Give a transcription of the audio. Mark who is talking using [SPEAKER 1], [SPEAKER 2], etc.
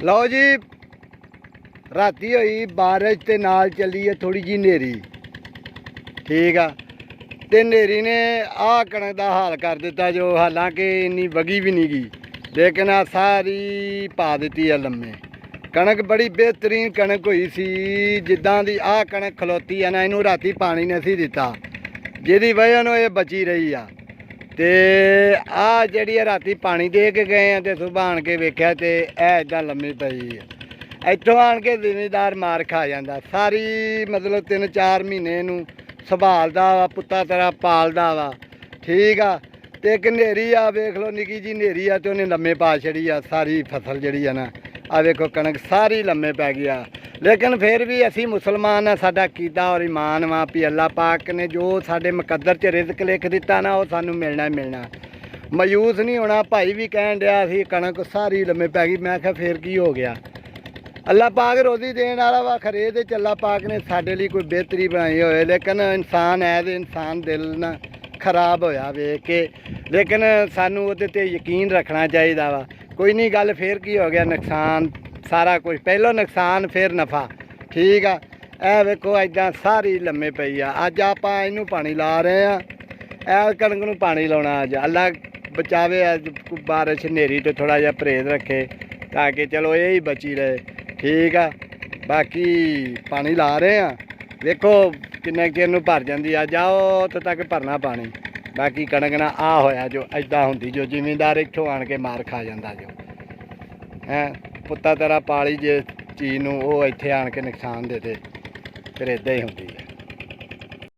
[SPEAKER 1] लो जी राती हुई बारिश ते नाल चली है थोड़ी जी नेरी। ठीक आ ते नेरी ने आ कणक का हाल कर दिता जो हालांकि इन्नी वगी भी नहीं गई लेकिन आ सारी पा दी है लम्मे। कणक बड़ी बेहतरीन कणक हुई सी जिद्दां दी आ कणक खलोती है ना इनू राती पानी नहीं सी दिता जिहदी वजह नाल ये बची रही आ। ते आ जिहड़ी राती पानी दे के गए हैं तो सुबह आन के वेख्या तो इदां लम्मी पई है। इत्थों आन के जिमीदार मार खा जाता सारी मतलब 3-4 महीने नूं संभालदा वा पुत्ता तरह पालदा वा। ठीक आ ते एक नेरी आ वेख लो निकी जी नेरी आ ते उन्हें लम्मे पा छड़ी आ सारी फसल जिहड़ी आ ना आ वेखो कणक सारी लम्मे पै गई आ। लेकिन फिर भी असी मुसलमान आ साडा कीदा और ईमान वा भी अल्लाह पाक ने जो साडे मुकद्दर च रिज़क लिख दिता ना वो सानू मिलना ही मिलना। मायूस नहीं होना। भाई भी कहन दिया सी कणक सारी लम्मे पै गई मैं क्या फिर की हो गया। अल्लाह पाक रोज़ी देने वाला वा खरे दे अल्लाह पाक ने साडे लिए कोई बेहतरी बनाई होए लेकिन इंसान है तो इंसान दिल ना खराब होया वेख के। लेकिन सानू उहदे ते यकीन रखना चाहिए वा। कोई नहीं गल फिर की हो गया नुकसान सारा कुछ पहलों नुकसान फिर नफ़ा। ठीक आ ए वेखो इदां सारी लम्मे पई आ। अज आपां इनू पानी ला रहे हैं ए कणक नूं पानी लाउणा अज अल्लाह बचावे अज बारिश नेरी तो थोड़ा जिहा परहेज रखे ताकि चलो यही बची रहे। ठीक आ बाकी पानी ला रहे हैं देखो किन्ने चिर नूं भर जाती आ जाओ उत्थे तक भरना पानी। बाकी कणक ना आ होया जो इदां हुंदी जो जिमींदार इत्थों आण के मार खा जाता जो है पुत्ता तेरा पाली जे चीज़ नूं वो इत्थे आण के नुकसान दे दे फिर इदां ही हुंदी।